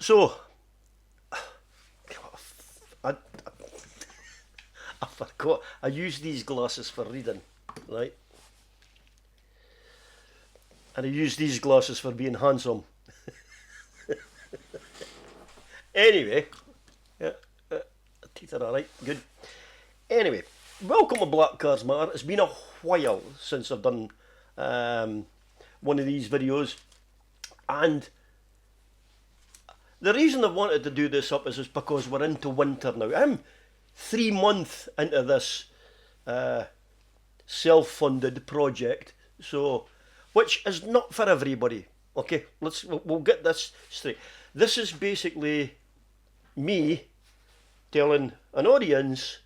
So, I, I forgot, I use these glasses for reading, right? And I use these glasses for being handsome. Anyway, yeah, teeth are alright, good. Anyway, welcome to Black Cars Matter. It's been a while since I've done one of these videos, and the reason I wanted to do this up is because we're into winter now. I'm 3 months into this self-funded project, so which is not for everybody. Okay, we'll get this straight. This is basically me telling an audience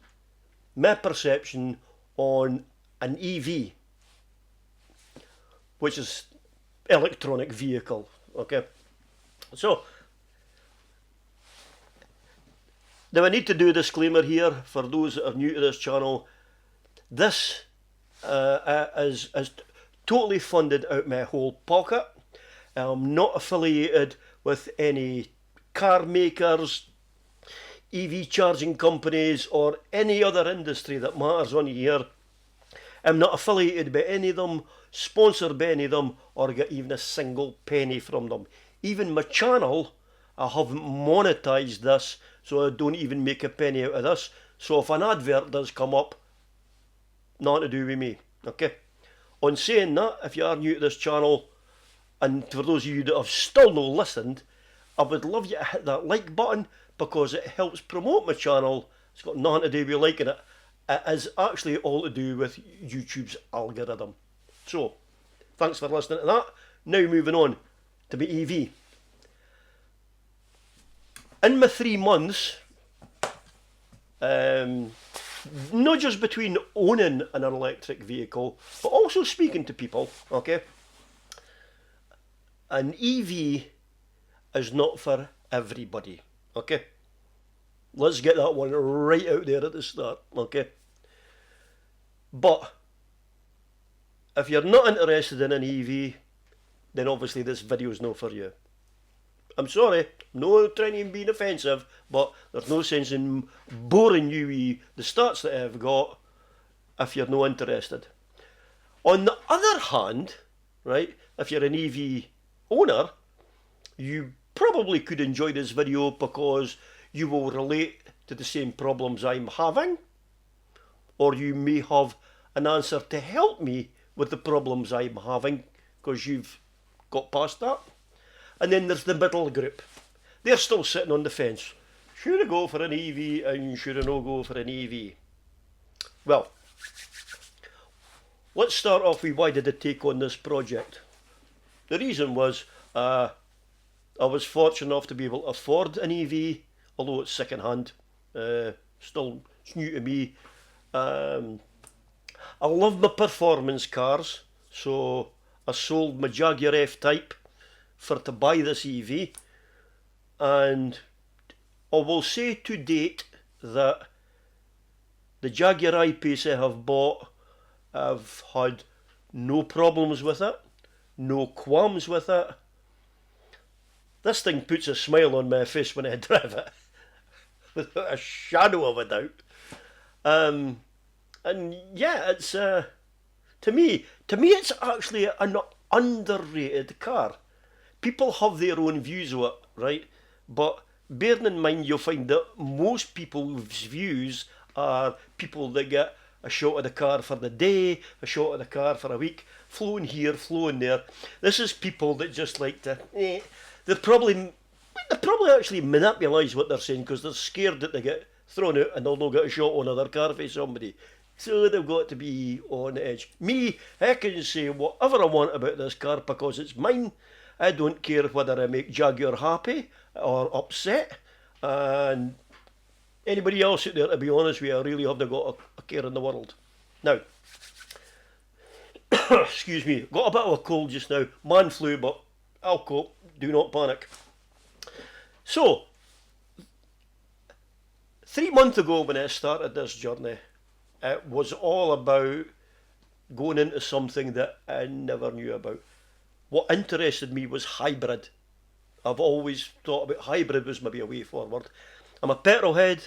my perception on an EV, which is electronic vehicle. Okay, so now I need to do a disclaimer here for those that are new to this channel. This is totally funded out my whole pocket. I'm not affiliated with any car makers, EV charging companies, or any other industry that matters on here. I'm not affiliated by any of them, sponsored by any of them, or get even a single penny from them. Even my channel, I haven't monetized this, so I don't even make a penny out of this. So if an advert does come up, nothing to do with me. Okay? On saying that, if you are new to this channel, and for those of you that have still not listened, I would love you to hit that like button because it helps promote my channel. It's got nothing to do with liking it. It is actually all to do with YouTube's algorithm. So, thanks for listening to that. Now moving on to my EV. In my 3 months, not just between owning an electric vehicle, but also speaking to people, okay? An EV is not for everybody, okay? Let's get that one right out there at the start, okay? But if you're not interested in an EV, then obviously this video is not for you. I'm sorry, no trying to be offensive, but there's no sense in boring you with the stats that I've got if you're not interested. On the other hand, right, if you're an EV owner, you probably could enjoy this video because you will relate to the same problems I'm having, or you may have an answer to help me with the problems I'm having because you've got past that. And then there's the middle group. They're still sitting on the fence. Should I go for an EV and should I not go for an EV? Well, let's start off with why did I take on this project. The reason was I was fortunate enough to be able to afford an EV, although it's second hand. Still, it's new to me. I love my performance cars, so I sold my Jaguar F-Type for to buy this EV, and I will say to date that the Jaguar I-Pace I have bought, I've had no problems with it, no qualms with it. This thing puts a smile on my face when I drive it, without a shadow of a doubt. And yeah, it's to me it's actually an underrated car. People have their own views of it, right? But bearing in mind, you'll find that most people's views are people that get a shot of the car for the day, a shot of the car for a week, flowing here, flowing there. This is people that just like to, they probably actually monopolise what they're saying because they're scared that they get thrown out and they'll not get a shot on another car for somebody. So they've got to be on edge. Me, I can say whatever I want about this car because it's mine. I don't care whether I make Jaguar happy or upset. And anybody else out there, to be honest with you, I really haven't got a care in the world. Now, excuse me, got a bit of a cold just now. Man flu, but I'll cope. Do not panic. So, 3 months ago when I started this journey, it was all about going into something that I never knew about. What interested me was hybrid. I've always thought about hybrid was maybe a way forward. I'm a petrol head.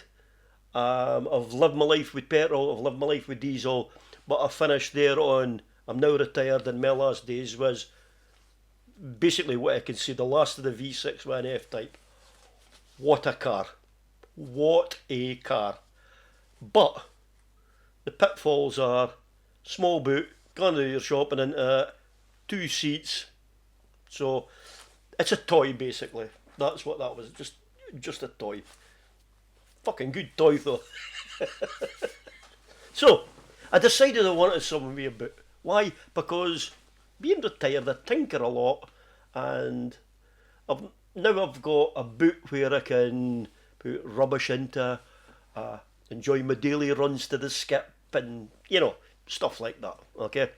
I've lived my life with petrol, I've lived my life with diesel, but I finished there on, I'm now retired, and my last days was basically what I can say, the last of the V6 with an F-Type. What a car. What a car. But the pitfalls are small boot, gone to your shopping into 2 seats. So it's a toy basically. That's what that was. Just a toy. Fucking good toy though. So I decided I wanted something with a boot. Why? Because being retired I tinker a lot, and I've got a boot where I can put rubbish into, enjoy my daily runs to the skip, and stuff like that. Okay.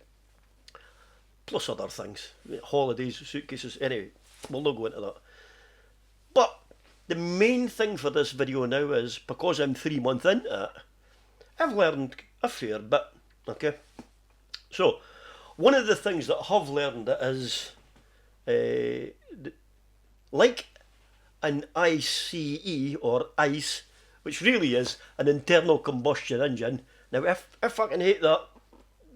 Plus other things, holidays, suitcases. Anyway, we'll not go into that. But the main thing for this video now is, because I'm 3 months into it, I've learned a fair bit. Okay. So one of the things that I have learned is, like an ICE or ICE, which really is an internal combustion engine. Now, I fucking hate that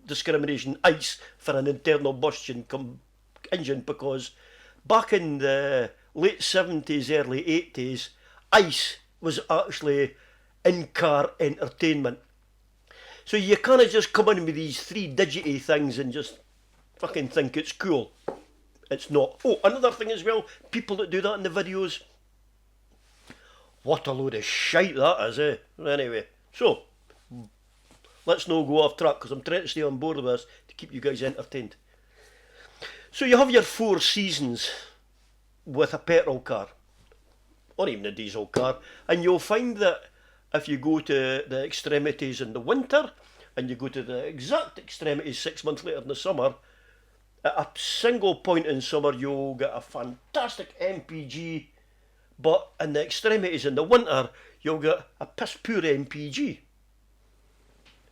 discrimination, ICE, for an internal combustion engine, because back in the late 70s, early 80s, ICE was actually in-car entertainment. So you kind of just come in with these 3-digity things and just fucking think it's cool. It's not. Oh, another thing as well, people that do that in the videos, what a load of shite that is, eh? Anyway, so let's not go off track, because I'm trying to stay on board with this to keep you guys entertained. So you have your 4 seasons with a petrol car, or even a diesel car, and you'll find that if you go to the extremities in the winter, and you go to the exact extremities 6 months later in the summer, at a single point in summer you'll get a fantastic MPG, but in the extremities in the winter you'll get a piss poor MPG.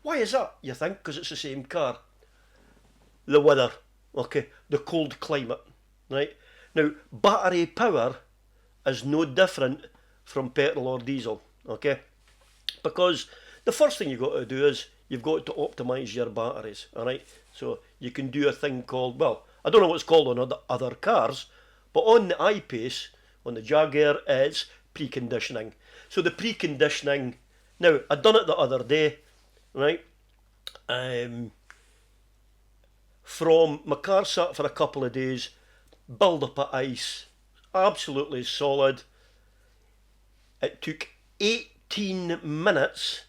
Why is that, you think? Because it's the same car. The weather, okay, the cold climate, right? Now, battery power is no different from petrol or diesel, okay? Because the first thing you've got to do is you've got to optimise your batteries, alright? So you can do a thing called, well, I don't know what's called on other cars, but on the I-Pace, on the Jaguar, it's preconditioning. So the preconditioning, now, I done it the other day, right? From my car sat for a couple of days, build up of ice, absolutely solid. It took 18 minutes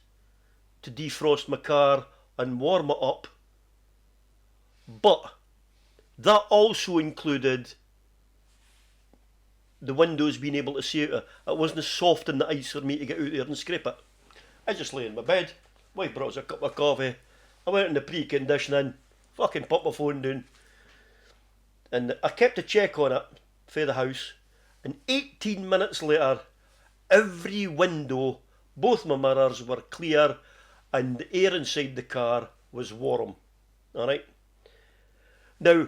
to defrost my car and warm it up, but that also included the windows being able to see out. It wasn't soft in the ice for me to get out there and scrape it. I just lay in my bed, wife brought us a cup of coffee, I went in the preconditioning, fucking put my phone down, and I kept a check on it for the house, and 18 minutes later, every window, both my mirrors were clear, and the air inside the car was warm. Alright? Now,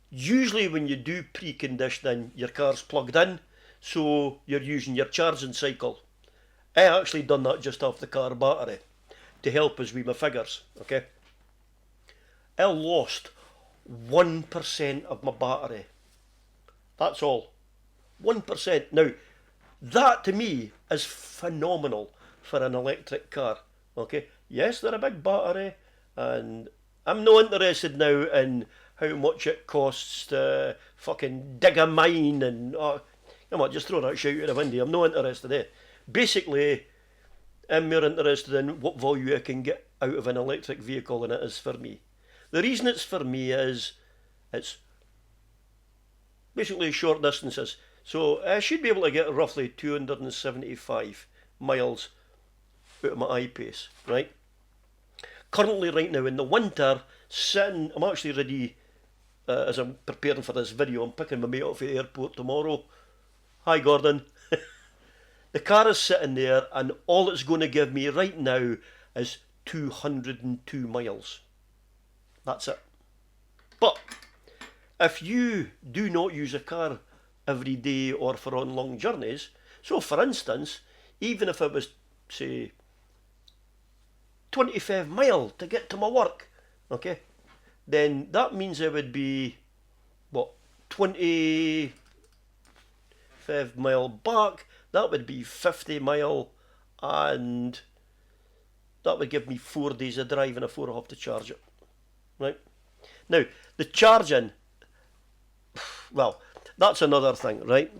usually when you do preconditioning, your car's plugged in, so you're using your charging cycle. I actually done that just off the car battery to help us with my figures, okay? I lost 1% of my battery. That's all. 1%. Now, that to me is phenomenal for an electric car, okay? Yes, they're a big battery, and I'm not interested now in how much it costs to fucking dig a mine and, come on, just throw that shit out the window. I'm not interested in it. Basically, I'm more interested in what value I can get out of an electric vehicle than it is for me. The reason it's for me is it's basically short distances. So I should be able to get roughly 275 miles out of my I-Pace, right? Currently, right now, in the winter, I'm actually ready, as I'm preparing for this video, I'm picking my mate up at the airport tomorrow. Hi, Gordon. The car is sitting there, and all it's going to give me right now is 202 miles. That's it. But if you do not use a car every day or for on long journeys. So for instance, even if it was, say, 25 mile to get to my work, okay, then that means it would be, what, 25 mile back, that would be 50 mile, and that would give me 4 days of driving before I have to charge it, right? Now, the charging, well, that's another thing, right?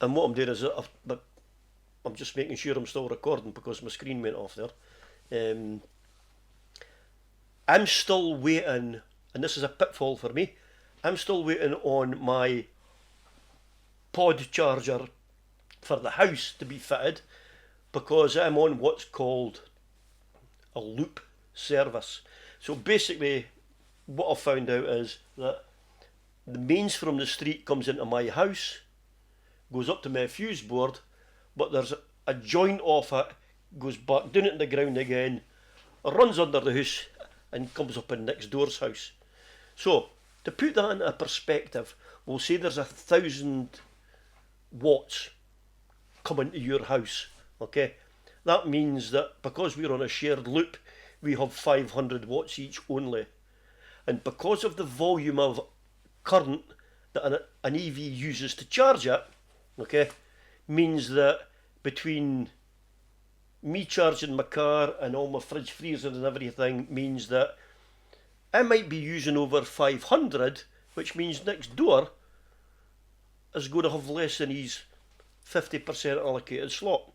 And what I'm doing is, I'm just making sure I'm still recording because my screen went off there. I'm still waiting, and this is a pitfall for me, I'm still waiting on my pod charger for the house to be fitted because I'm on what's called a loop service. So basically, what I've found out is that the mains from the street comes into my house, goes up to my fuse board, but there's a joint off it, goes back down into the ground again, runs under the house and comes up in next door's house. So, to put that into perspective, we'll say there's 1,000 watts coming to your house, okay? That means that because we're on a shared loop, we have 500 watts each only. And because of the volume of current that an EV uses to charge it, okay, means that between me charging my car and all my fridge freezers and everything means that I might be using over 500, which means next door is going to have less than his 50% allocated slot.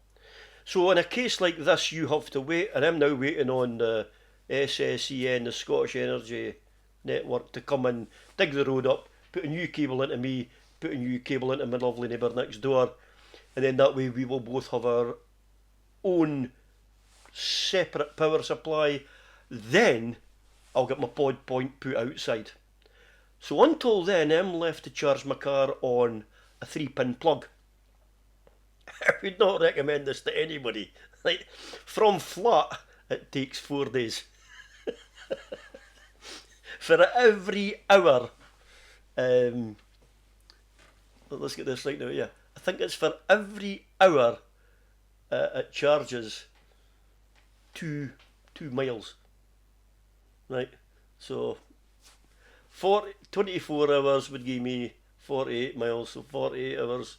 So in a case like this, you have to wait, and I'm now waiting on the SSEN, the Scottish Energy Network, to come and dig the road up, put a new cable into me, put a new cable into my lovely neighbour next door, and then that way we will both have our own separate power supply. Then I'll get my pod point put outside. So until then, I'm left to charge my car on a 3-pin plug. I would not recommend this to anybody. Like, from flat, it takes 4 days. For every hour, let's get this right now, yeah. I think it's for every hour it charges 2 miles. Right, so 24 hours would give me 48 miles, so 48 hours,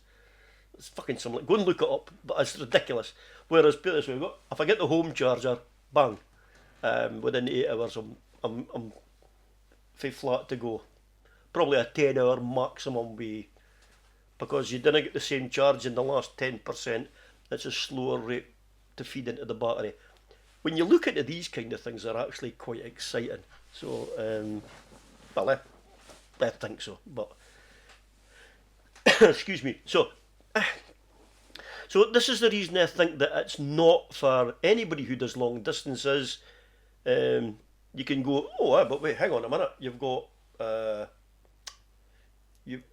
it's fucking something. Go and look it up, but it's ridiculous. Whereas, put it this way, if I get the home charger, bang, within 8 hours I'm flat to go. Probably a 10-hour maximum way, because you didn't get the same charge in the last 10%, it's a slower rate to feed into the battery. When you look into these kind of things, they're actually quite exciting. So, well, I think so, but excuse me. So this is the reason I think that it's not for anybody who does long distances. You can go, oh, but wait, hang on a minute. You've got you've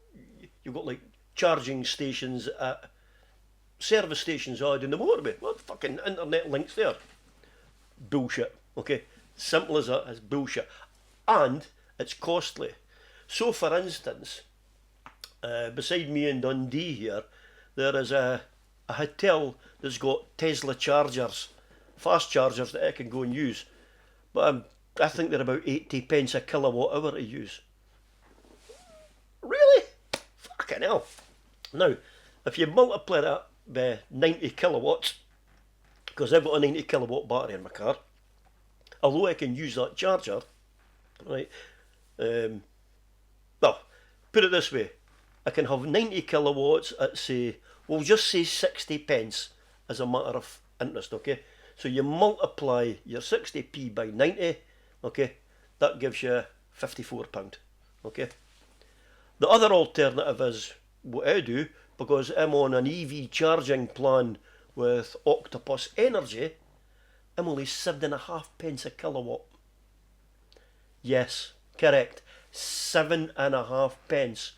got like charging stations at service stations out in the motorway. What fucking internet links there? Bullshit. Okay, simple as that. It's bullshit, and it's costly. So, for instance, beside me in Dundee here, there is a hotel that's got Tesla chargers, fast chargers that I can go and use. But I think they're about 80 pence a kilowatt hour to use. Really? Fucking hell. Now, if you multiply that by 90 kilowatts, because I've got a 90 kilowatt battery in my car, although I can use that charger, right, well, put it this way, I can have 90 kilowatts at, say, we'll just say 60 pence as a matter of interest, okay? So you multiply your 60p by 90, okay, that gives you £54, okay? The other alternative is what I do, because I'm on an EV charging plan with Octopus Energy, I'm only 7.5 pence a kilowatt. Yes, correct, 7.5 pence.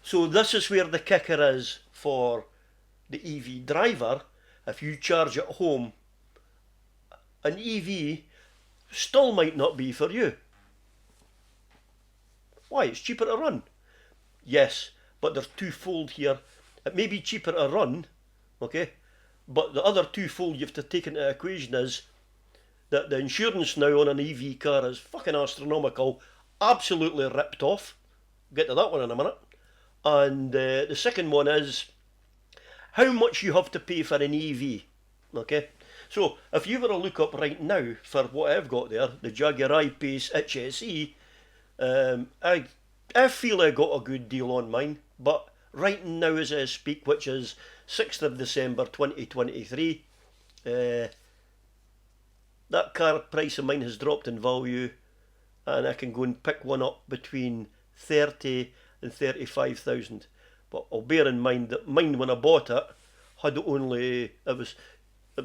So this is where the kicker is for the EV driver. If you charge at home, an EV still might not be for you. Why? It's cheaper to run. yes, but they're twofold here. It may be cheaper to run, okay, but the other twofold you have to take into equation is that the insurance now on an EV car is fucking astronomical, absolutely ripped off. Get to that one in a minute. And the second one is how much you have to pay for an EV, okay? So if you were to look up right now for what I've got there, the Jaguar I-Pace HSE, I feel I got a good deal on mine, but right now as I speak, which is 6th of December 2023, that car price of mine has dropped in value, and I can go and pick one up between 30 and 35,000. But I'll bear in mind that mine, when I bought it, had only, it was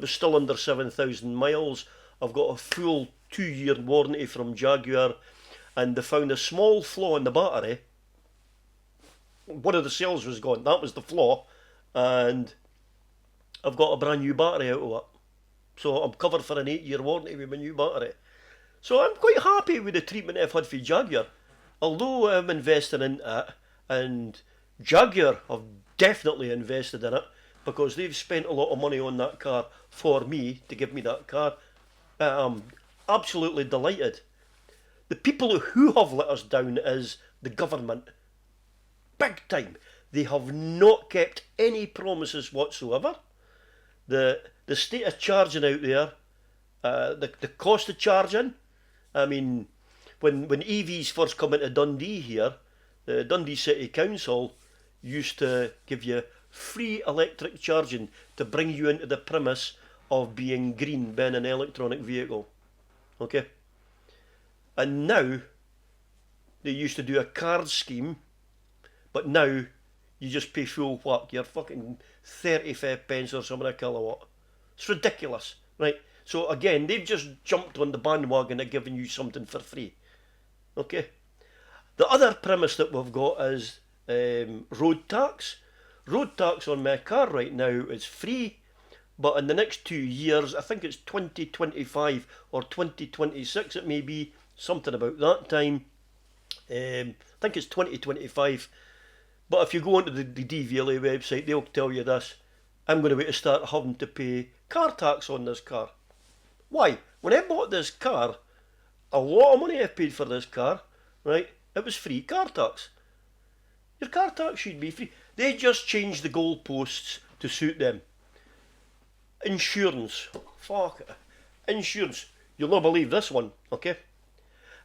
still under 7,000 miles. I've got a full 2-year warranty from Jaguar, and they found a small flaw in the battery. One of the cells was gone, that was the flaw, and I've got a brand new battery out of it. So I'm covered for an 8-year warranty with my new battery. So I'm quite happy with the treatment I've had for Jaguar. Although I'm investing in it, and Jaguar have definitely invested in it, because they've spent a lot of money on that car for me, to give me that car. I'm absolutely delighted. The people who have let us down is the government. Big time. They have not kept any promises whatsoever. The state of charging out there, the cost of charging, I mean, when EVs first come into Dundee here, the Dundee City Council used to give you free electric charging to bring you into the premise of being green, being an electronic vehicle. Okay? And now, they used to do a card scheme, but now you just pay full whack. You're fucking 35 pence or something a kilowatt. It's ridiculous, right? So again, they've just jumped on the bandwagon of giving you something for free. Okay? The other premise that we've got is road tax. Road tax on my car right now is free, but in the next 2 years, I think it's 2025 or 2026 it may be, something about that time. I think it's 2025. But if you go onto the DVLA website, they'll tell you this. I'm going to wait to start having to pay car tax on this car. Why? When I bought this car, a lot of money I paid for this car, right? It was free car tax. Your car tax should be free. They just changed the goalposts to suit them. Insurance. Fuck it. Insurance. You'll not believe this one, okay?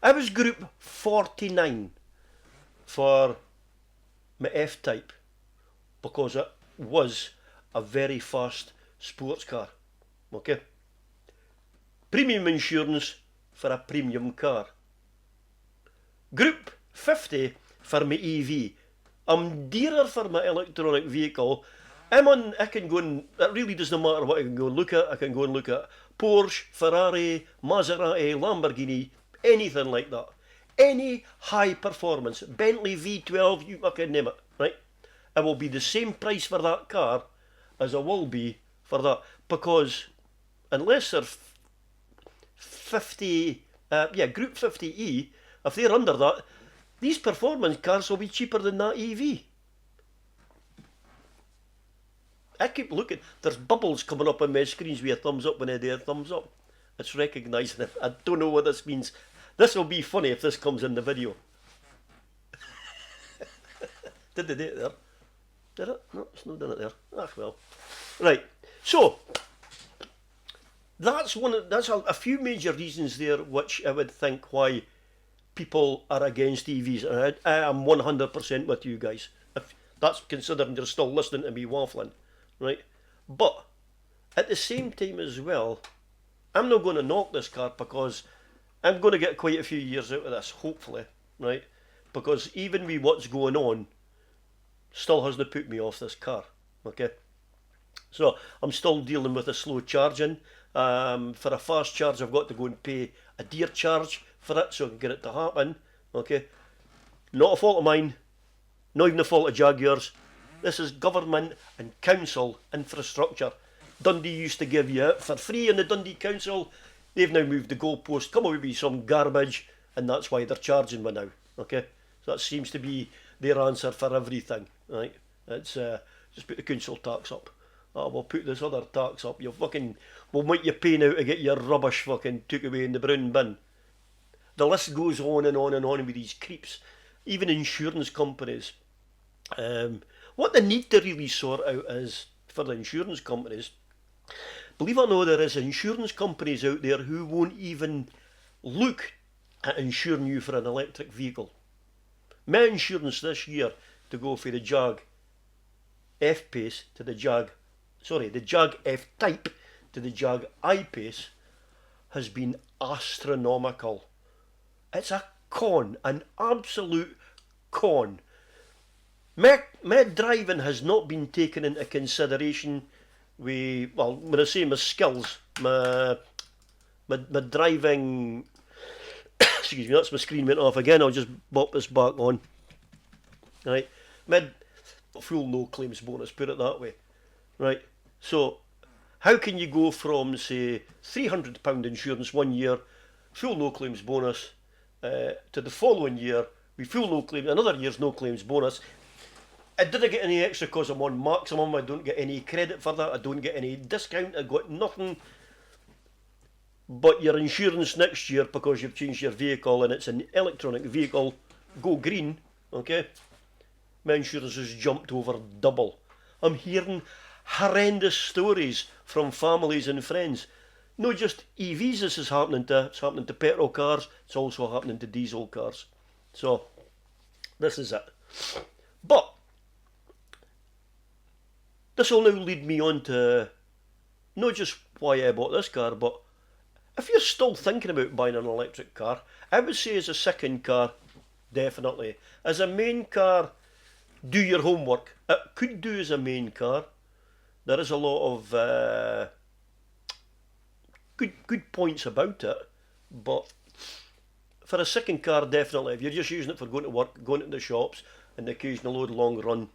I was group 49 for my F-Type because it was a very fast sports car, okay? Premium insurance for a premium car. Group 50 for my EV. I'm dearer for my electronic vehicle. I can go and, it really doesn't matter what I can go and look at. I can go and look at Porsche, Ferrari, Maserati, Lamborghini, anything like that. Any high performance, Bentley V12, you fucking name it, right? It will be the same price for that car as I will be for that, because unless they're 50, Group 50E, if they're under that, these performance cars will be cheaper than that EV. I keep looking, there's bubbles coming up on my screens with a thumbs up when I do a thumbs up. It's recognising it. I don't know what this means. This will be funny if this comes in the video. Did they do it there? Did it? No, it's not done it there. Ah, well. Right, so that's a few major reasons there which I would think why people are against EVs. And I am 100% with you guys. If that's considering you're still listening to me waffling, right? But at the same time as well, I'm not going to knock this car because I'm going to get quite a few years out of this, hopefully, right? Because even with what's going on, still hasn't put me off this car, okay? So I'm still dealing with a slow charging. For a fast charge, I've got to go and pay a dear charge for it so I can get it to happen, okay? Not a fault of mine, not even a fault of Jaguars. This is government and council infrastructure. Dundee used to give you it for free in the Dundee Council. They've now moved the goalpost, come away with some garbage, and that's why they're charging me now, okay? So that seems to be their answer for everything, right? It's just put the council tax up. Oh, we'll put this other tax up. We'll make you pay now to get your rubbish fucking took away in the brown bin. The list goes on and on and on with these creeps. Even insurance companies. What they need to really sort out is, for the insurance companies, believe it or not, there is insurance companies out there who won't even look at insuring you for an electric vehicle. My insurance this year to go for the Jag F-Pace to the Jag F-Type to the Jag I-Pace has been astronomical. It's a con, an absolute con. My driving has not been taken into consideration when I say my skills, my driving, excuse me, that's my screen went off again, I'll just bop this back on. Right, full no claims bonus, put it that way. Right, so how can you go from, say, £300 insurance one year, full no claims bonus, to the following year with full no claims, another year's no claims bonus? I didn't get any extra because I'm on maximum. I don't get any credit for that. I don't get any discount. I got nothing. But your insurance next year, because you've changed your vehicle and it's an electronic vehicle, go green, okay? My insurance has jumped over double. I'm hearing horrendous stories from families and friends. Not just EVs this is happening to, it's happening to petrol cars, it's also happening to diesel cars. So, this is it. But, this will now lead me on to not just why I bought this car, but if you're still thinking about buying an electric car, I would say as a second car, definitely. As a main car, do your homework. It could do as a main car. There is a lot of good points about it, but for a second car, definitely. If you're just using it for going to work, going to the shops, and the occasional load long run,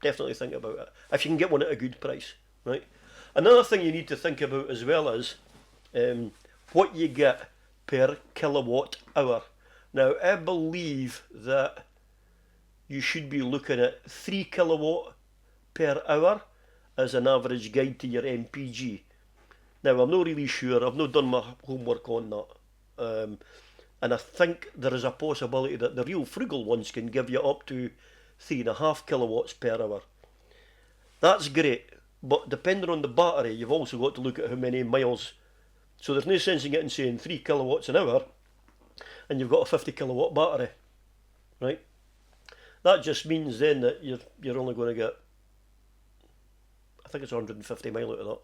definitely think about it. If you can get one at a good price, right? Another thing you need to think about as well is what you get per kilowatt hour. Now, I believe that you should be looking at 3 kilowatt per hour as an average guide to your MPG. Now, I'm not really sure. I've not done my homework on that. And I think there is a possibility that the real frugal ones can give you up to 3.5 kilowatts per hour. That's great, but depending on the battery, you've also got to look at how many miles. So there's no sense in getting saying 3 kilowatts an hour and you've got a 50 kilowatt battery, right? That just means then that you're only going to get, I think it's 150 mile out of that.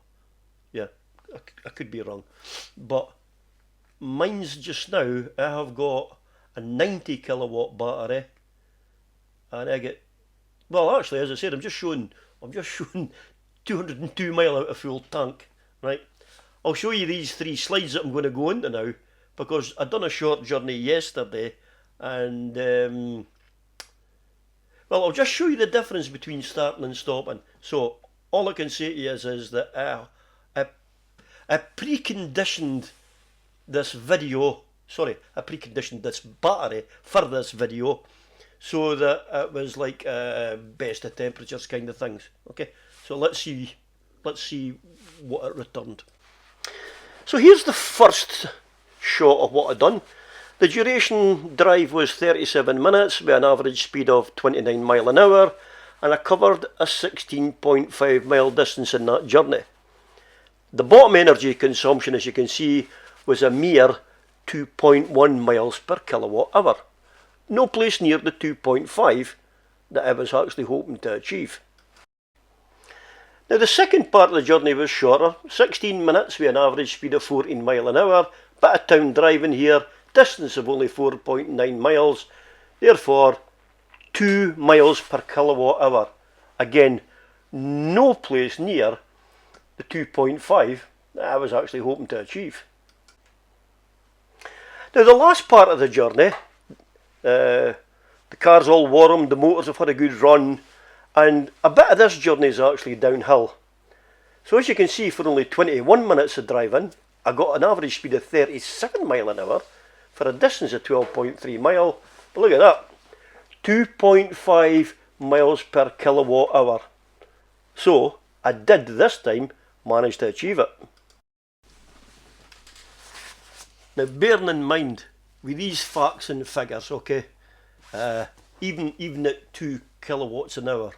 Yeah, I could be wrong, but mine's just now, I have got a 90 kilowatt battery, and I get, well, actually, as I said, I'm just showing 202 mile out of full tank, right? I'll show you these 3 slides that I'm going to go into now, because I done a short journey yesterday, and well, I'll just show you the difference between starting and stopping. So all I can say to you is that I preconditioned this video, I preconditioned this battery for this video, so that it was like best of temperatures kind of things. Okay, so let's see what it returned. So here's the first shot of what I've done. The duration drive was 37 minutes with an average speed of 29 mile an hour, and I covered a 16.5 mile distance in that journey. The bottom energy consumption, as you can see, was a mere 2.1 miles per kilowatt hour. No place near the 2.5 that I was actually hoping to achieve. Now the second part of the journey was shorter, 16 minutes with an average speed of 14 mile an hour, bit of town driving here, distance of only 4.9 miles, therefore 2 miles per kilowatt hour. Again, no place near the 2.5 that I was actually hoping to achieve. Now the last part of the journey, the car's all warm, the motors have had a good run, and a bit of this journey is actually downhill. So as you can see, for only 21 minutes of driving, I got an average speed of 37 mile an hour for a distance of 12.3 mile. But look at that, 2.5 miles per kilowatt hour. So I did this time manage to achieve it. Now bearing in mind with these facts and figures, okay, even at 2 kilowatts an hour,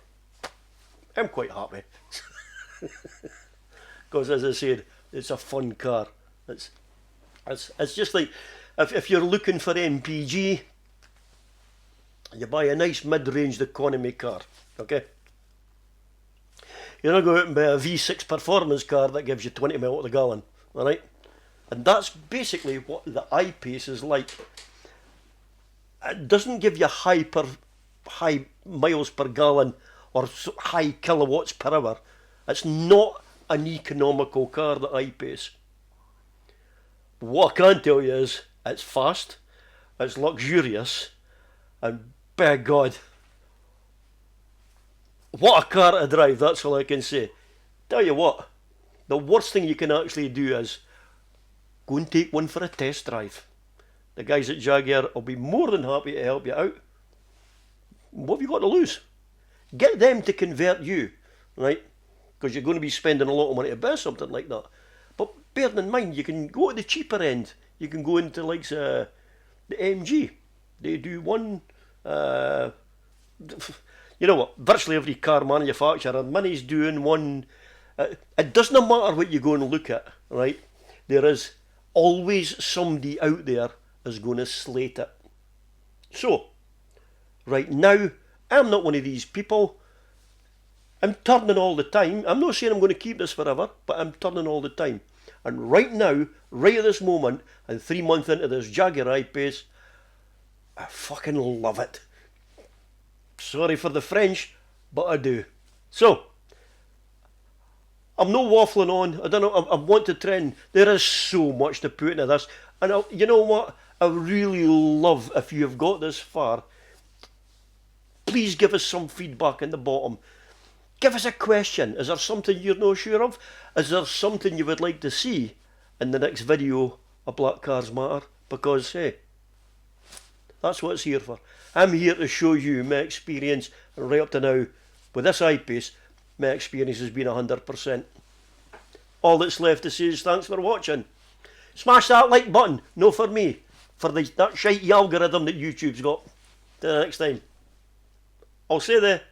I'm quite happy. Because as I said, it's a fun car. It's just like if you're looking for MPG, you buy a nice mid-range economy car, okay? You're not going out and buy a V6 performance car that gives you 20 miles to the gallon, alright? And that's basically what the I-Pace is like. It doesn't give you high miles per gallon or high kilowatts per hour. It's not an economical car, the I-Pace. What I can tell you is, it's fast, it's luxurious, and by God, what a car to drive, that's all I can say. Tell you what, the worst thing you can actually do is go and take one for a test drive. The guys at Jaguar will be more than happy to help you out. What have you got to lose? Get them to convert you, right? Because you're going to be spending a lot of money to buy something like that. But bearing in mind, you can go to the cheaper end. You can go into like the MG. They do one, you know what, virtually every car manufacturer, Mini's doing one. It doesn't matter what you go and look at, right? There is always somebody out there is going to slate it. So, right now, I'm not one of these people. I'm turning all the time. I'm not saying I'm going to keep this forever, but I'm turning all the time. And right now, right at this moment, and 3 months into this Jaguar I-Pace, I fucking love it. Sorry for the French, but I do. So, I'm not waffling on. I don't know. I want to trend. There is so much to put into this. And you know what? I really love, if you have got this far, please give us some feedback in the bottom. Give us a question. Is there something you're not sure of? Is there something you would like to see in the next video of Black Cars Matter? Because, hey, that's what it's here for. I'm here to show you my experience, and right up to now, with this I-Pace, my experience has been 100%. All that's left to say is thanks for watching. Smash that like button, no for me, for that shitey algorithm that YouTube's got. Till the next time. I'll say there.